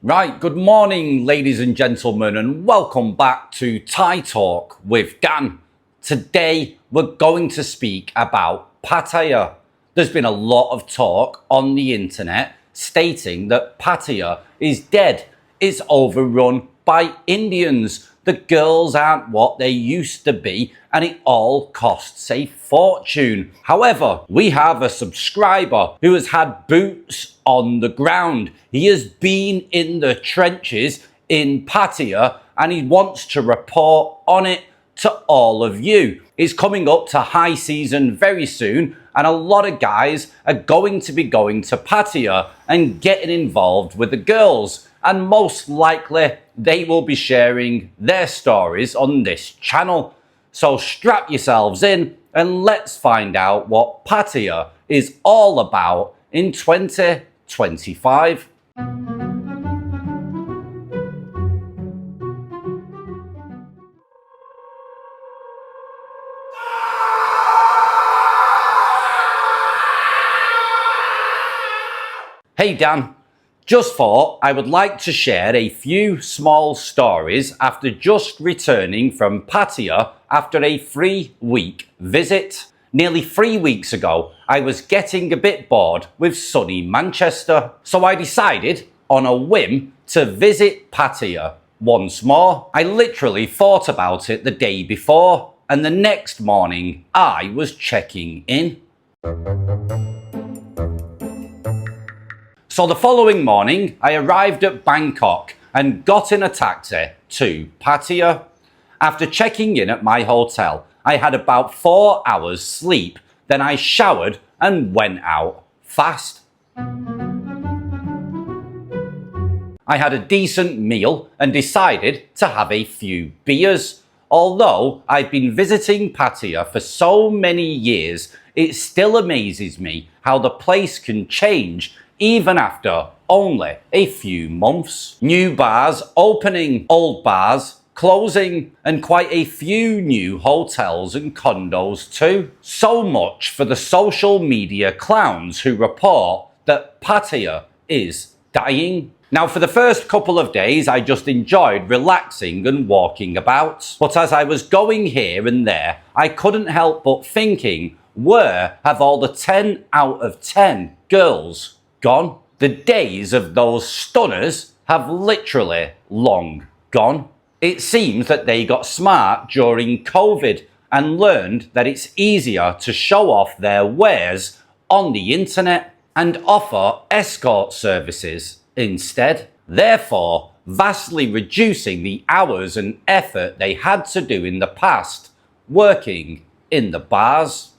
Right, good morning ladies and gentlemen, and welcome back to Thai Talk with Dan. Today we're going to speak about Pattaya. There's been a lot of talk on the internet stating that Pattaya is dead, it's overrun by Indians. The girls aren't what they used to be and it all costs a fortune. However, we have a subscriber who has had boots on the ground. He has been in the trenches in Pattaya and he wants to report on it to all of you. It's coming up to high season very soon and a lot of guys are going to be going to Pattaya and getting involved with the girls, and most likely they will be sharing their stories on this channel. So strap yourselves in and let's find out what Pattaya is all about in 2025. Hey Dan, just thought I would like to share a few small stories after just returning from Pattaya after a 3-week visit. Nearly 3 weeks ago, I was getting a bit bored with sunny Manchester, so I decided on a whim to visit Pattaya once more. I literally thought about it the day before, and the next morning I was checking in. So the following morning, I arrived at Bangkok and got in a taxi to Pattaya. After checking in at my hotel, I had about 4 hours sleep, then I showered and went out fast. I had a decent meal and decided to have a few beers. Although I've been visiting Pattaya for so many years, it still amazes me how the place can change even after only a few months. New bars opening, old bars closing, and quite a few new hotels and condos too. So much for the social media clowns who report that Pattaya is dying. Now, for the first couple of days, I just enjoyed relaxing and walking about. But as I was going here and there, I couldn't help but thinking, where have all the 10 out of 10 girls gone? The days of those stunners have literally long gone. It seems that they got smart during COVID and learned that it's easier to show off their wares on the internet and offer escort services instead, therefore vastly reducing the hours and effort they had to do in the past working in the bars.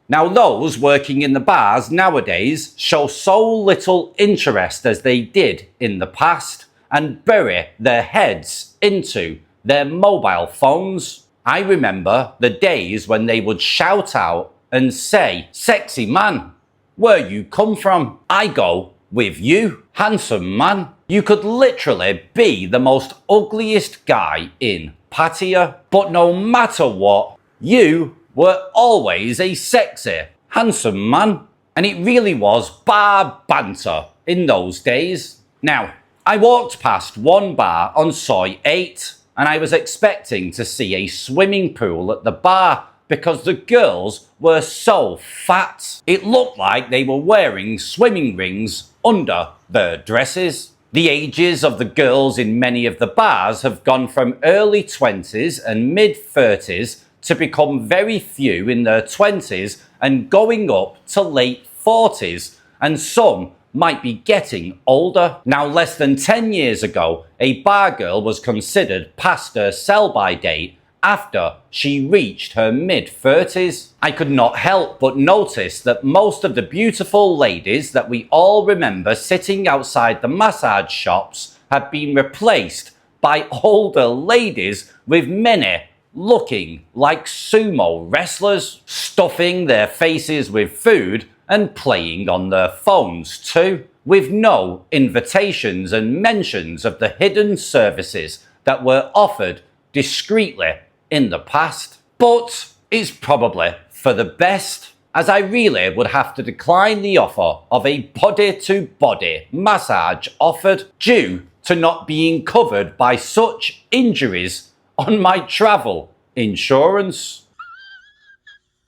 Now, those working in the bars nowadays show so little interest as they did in the past and bury their heads into their mobile phones. I remember the days when they would shout out and say, "Sexy man, where you come from? I go with you. Handsome man." You could literally be the most ugliest guy in Pattaya, but no matter what, you were always a sexy, handsome man. And it really was bar banter in those days. Now, I walked past one bar on Soi 8 and I was expecting to see a swimming pool at the bar because the girls were so fat. It looked like they were wearing swimming rings under their dresses. The ages of the girls in many of the bars have gone from early 20s and mid 30s to become very few in their 20s and going up to late 40s, and some might be getting older. Now, less than 10 years ago, a bar girl was considered past her sell-by date after she reached her mid-30s. I could not help but notice that most of the beautiful ladies that we all remember sitting outside the massage shops had been replaced by older ladies, with many looking like sumo wrestlers, stuffing their faces with food and playing on their phones too, with no invitations and mentions of the hidden services that were offered discreetly in the past. But it's probably for the best. as I really would have to decline the offer of a body-to-body massage offered due to not being covered by such injuries on my travel insurance.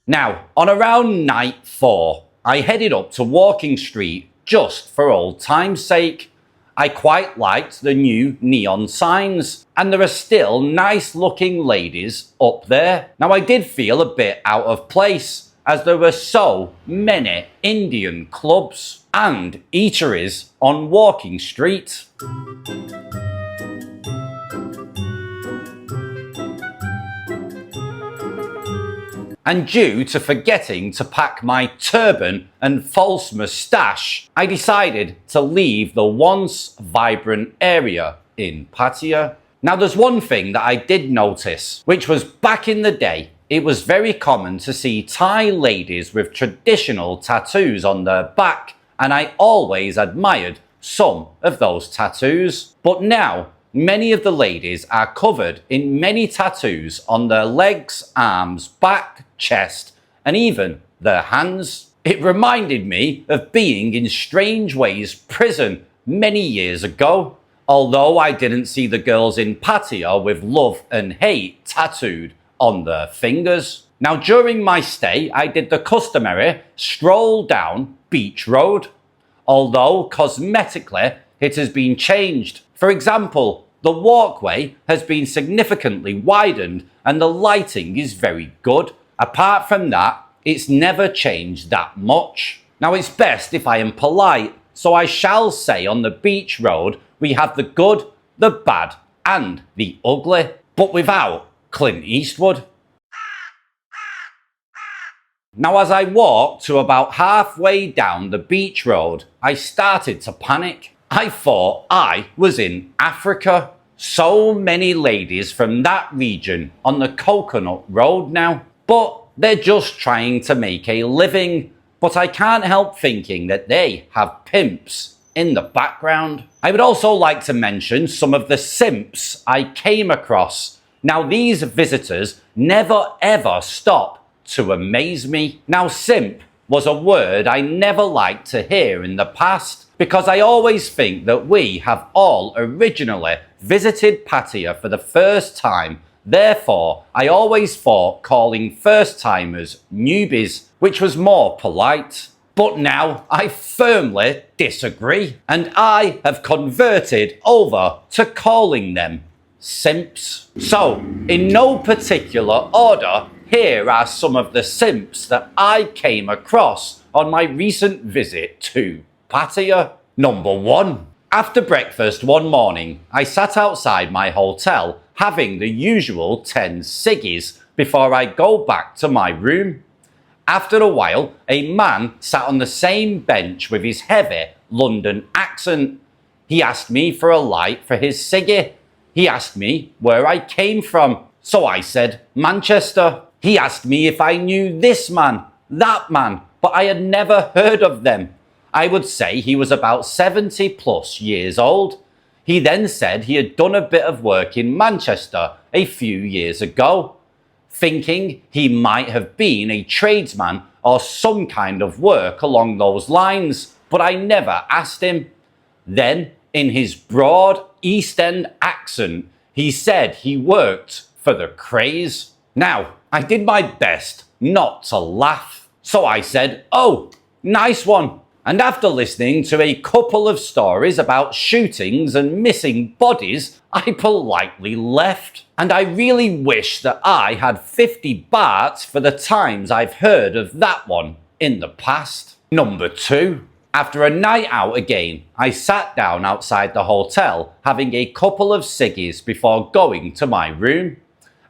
Now, on around night 4, I headed up to Walking Street just for old time's sake. I quite liked the new neon signs, and there are still nice looking ladies up there. Now, I did feel a bit out of place as there were so many Indian clubs and eateries on Walking Street. And due to forgetting to pack my turban and false moustache, I decided to leave the once vibrant area in Pattaya. Now, there's one thing that I did notice, which was back in the day, it was very common to see Thai ladies with traditional tattoos on their back, and I always admired some of those tattoos. But now, many of the ladies are covered in many tattoos on their legs, arms, back, chest, and even their hands. It reminded me of being in Strange Ways prison many years ago, although I didn't see the girls in Pattaya with love and hate tattooed on their fingers. Now, during my stay, I did the customary stroll down Beach Road, although cosmetically it has been changed. For example, the walkway has been significantly widened and the lighting is very good. Apart from that, it's never changed that much. Now, it's best if I am polite, so I shall say on the beach road we have the good, the bad and the ugly, but without Clint Eastwood. Now, as I walked to about halfway down the beach road, I started to panic. I thought I was in Africa. So many ladies from that region on the coconut road now. But they're just trying to make a living. But I can't help thinking that they have pimps in the background. I would also like to mention some of the simps I came across. Now, these visitors never ever stop to amaze me. Now, simp was a word I never liked to hear in the past, because I always think that we have all originally visited Pattaya for the first time. Therefore, I always thought calling first-timers newbies, which was more polite. But now I firmly disagree, and I have converted over to calling them simps. So, in no particular order, here are some of the simps that I came across on my recent visit to Pattaya. Number 1. After breakfast one morning, I sat outside my hotel having the usual 10 ciggies before I go back to my room. After a while, a man sat on the same bench with his heavy London accent. He asked me for a light for his ciggy. He asked me where I came from, so I said Manchester. He asked me if I knew this man, that man, but I had never heard of them. I would say he was about 70 plus years old. He then said he had done a bit of work in Manchester a few years ago, thinking he might have been a tradesman or some kind of work along those lines, but I never asked him. Then, in his broad East End accent, he said he worked for the Craze. Now, I did my best not to laugh, so I said, "Oh, nice one." And after listening to a couple of stories about shootings and missing bodies, I politely left. And I really wish that I had 50 bahts for the times I've heard of that one in the past. Number 2. After a night out again, I sat down outside the hotel having a couple of ciggies before going to my room.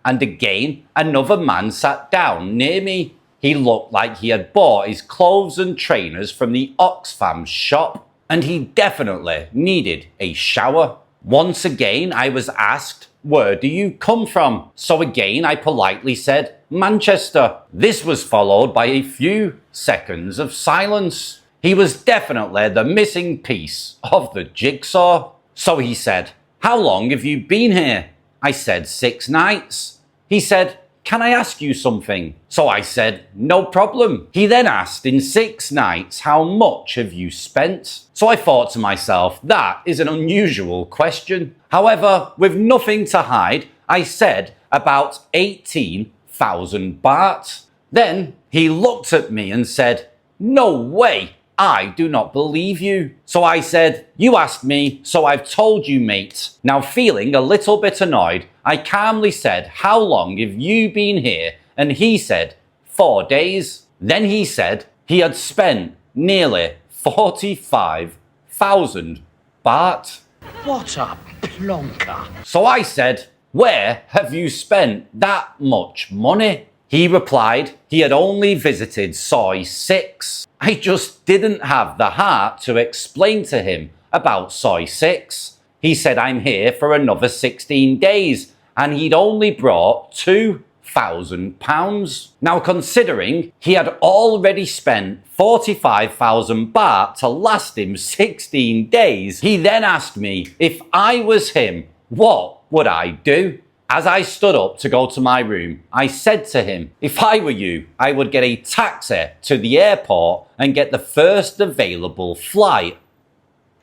And again, another man sat down near me. He looked like he had bought his clothes and trainers from the Oxfam shop, and he definitely needed a shower. Once again, I was asked, "Where do you come from?" So again, I politely said, "Manchester." This was followed by a few seconds of silence. He was definitely the missing piece of the jigsaw. So he said, "How long have you been here?" I said, 6 nights. He said, can I ask you something? So I said, no problem. He then asked, in 6 nights, how much have you spent? So I thought to myself, that is an unusual question. However, with nothing to hide, I said about 18,000 baht. Then he looked at me and said, no way, I do not believe you. So I said, you asked me, so I've told you, mate. Now feeling a little bit annoyed, I calmly said, how long have you been here? And he said, 4 days. Then he said he had spent nearly 45,000 baht. What a plonker. So I said, where have you spent that much money? He replied he had only visited Soi 6. I just didn't have the heart to explain to him about Soi 6. He said I'm here for another 16 days and he'd only brought £2,000. Now considering he had already spent 45,000 baht to last him 16 days, he then asked me if I was him, what would I do? As I stood up to go to my room, I said to him, if I were you, I would get a taxi to the airport and get the first available flight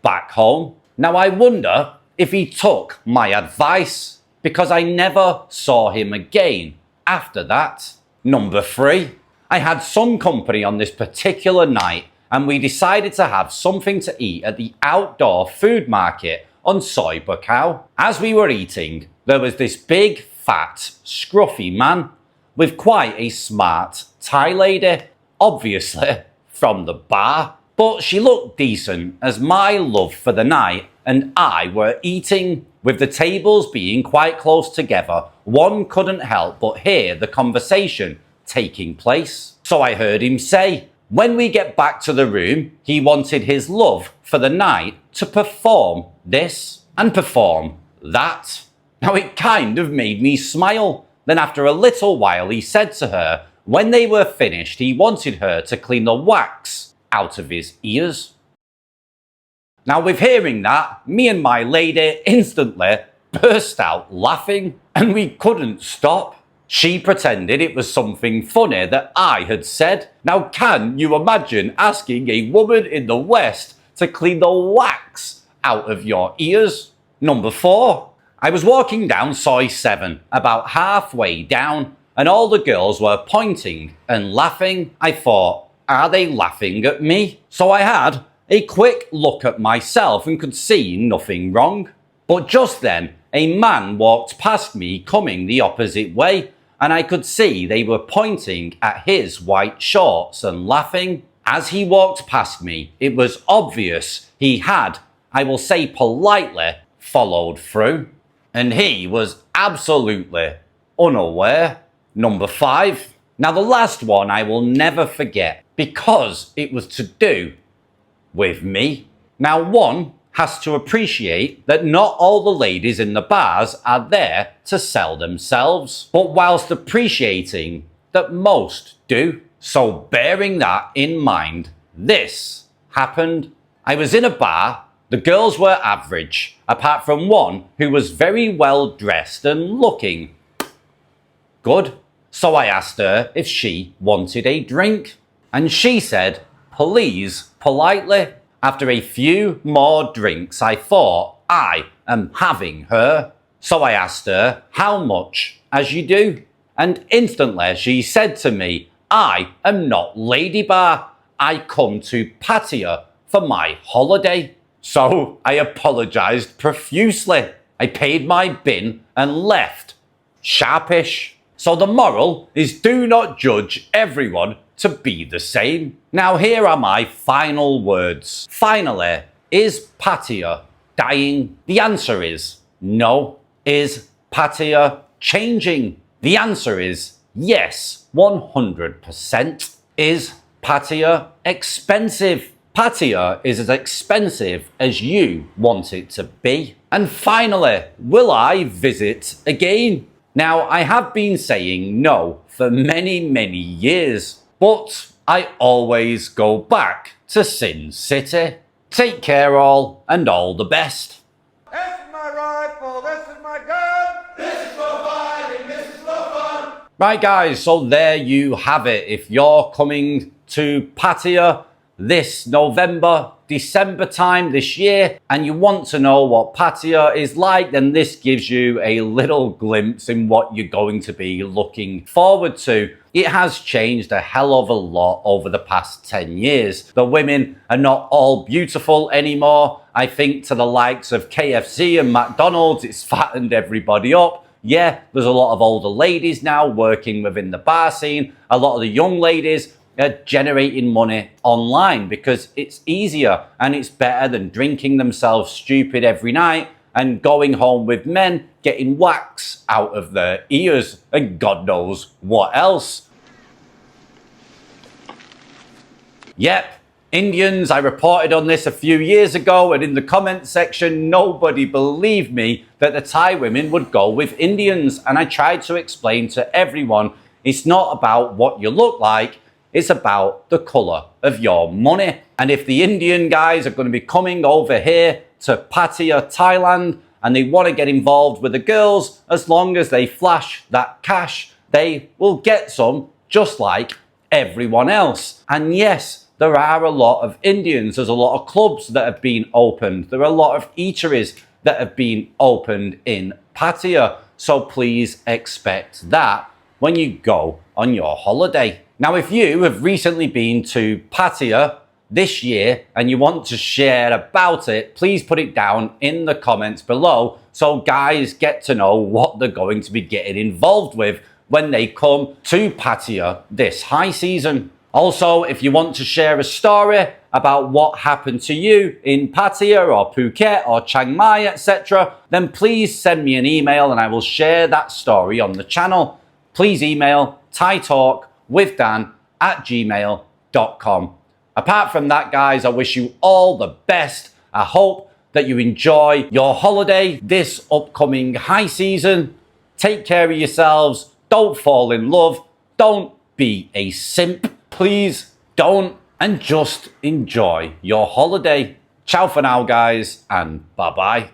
back home. Now I wonder if he took my advice, because I never saw him again after that. Number 3, I had some company on this particular night and we decided to have something to eat at the outdoor food market on Soi Buakhao. As we were eating, there was this big, fat, scruffy man with quite a smart Thai lady, obviously from the bar. But she looked decent as my love for the night and I were eating. With the tables being quite close together, one couldn't help but hear the conversation taking place. So I heard him say, when we get back to the room, he wanted his love for the night to perform this and perform that. Now it kind of made me smile. Then after a little while he said to her, when they were finished, he wanted her to clean the wax out of his ears. Now with hearing that, me and my lady instantly burst out laughing and we couldn't stop. She pretended it was something funny that I had said. Now can you imagine asking a woman in the West to clean the wax out of your ears? Number 4. I was walking down Soi 7, about halfway down, and all the girls were pointing and laughing. I thought, are they laughing at me? So I had a quick look at myself and could see nothing wrong. But just then, a man walked past me coming the opposite way, and I could see they were pointing at his white shorts and laughing. As he walked past me, it was obvious he had, I will say politely, followed through. And he was absolutely unaware. Number 5. Now the last one I will never forget because it was to do with me. Now one has to appreciate that not all the ladies in the bars are there to sell themselves, but whilst appreciating that most do. So bearing that in mind, this happened. I was in a bar. The girls were average, apart from one who was very well dressed and looking good. So I asked her if she wanted a drink, and she said, please, politely. After a few more drinks, I thought, I am having her. So I asked her, how much, as you do? And instantly she said to me, I am not Lady Bar. I come to Pattaya for my holiday. So I apologised profusely. I paid my bin and left. Sharpish. So the moral is do not judge everyone to be the same. Now here are my final words. Finally, is Pattaya dying? The answer is no. Is Pattaya changing? The answer is yes, 100%. Is Pattaya expensive? Pattaya is as expensive as you want it to be. And finally, will I visit again? Now, I have been saying no for many years, but I always go back to Sin City. Take care all, and all the best. This is my rifle, this is my gun. This is for fighting, this is for fun. Right guys, so there you have it. If you're coming to Pattaya this November, December time this year, and you want to know what Pattaya is like, then this gives you a little glimpse in what you're going to be looking forward to. It has changed a hell of a lot over the past 10 years. The women are not all beautiful anymore. I think to the likes of KFC and McDonald's, it's fattened everybody up. Yeah, there's a lot of older ladies now working within the bar scene. A lot of the young ladies are generating money online because it's easier and it's better than drinking themselves stupid every night and going home with men getting wax out of their ears and God knows what else. Yep, Indians, I reported on this a few years ago, and in the comment section nobody believed me that the Thai women would go with Indians, and I tried to explain to everyone it's not about what you look like, it's about the colour of your money. And if the Indian guys are going to be coming over here to Pattaya, Thailand, and they want to get involved with the girls, as long as they flash that cash, they will get some just like everyone else. And yes, there are a lot of Indians. There's a lot of clubs that have been opened. There are a lot of eateries that have been opened in Pattaya. So please expect that when you go on your holiday. Now, if you have recently been to Pattaya this year and you want to share about it, please put it down in the comments below so guys get to know what they're going to be getting involved with when they come to Pattaya this high season. Also, if you want to share a story about what happened to you in Pattaya or Phuket or Chiang Mai, etc., then please send me an email and I will share that story on the channel. Please email thaitalkwithdan@gmail.com. Apart from that, guys, I wish you all the best. I hope that you enjoy your holiday this upcoming high season. Take care of yourselves. Don't fall in love. Don't be a simp. Please don't, and just enjoy your holiday. Ciao for now, guys, and bye-bye.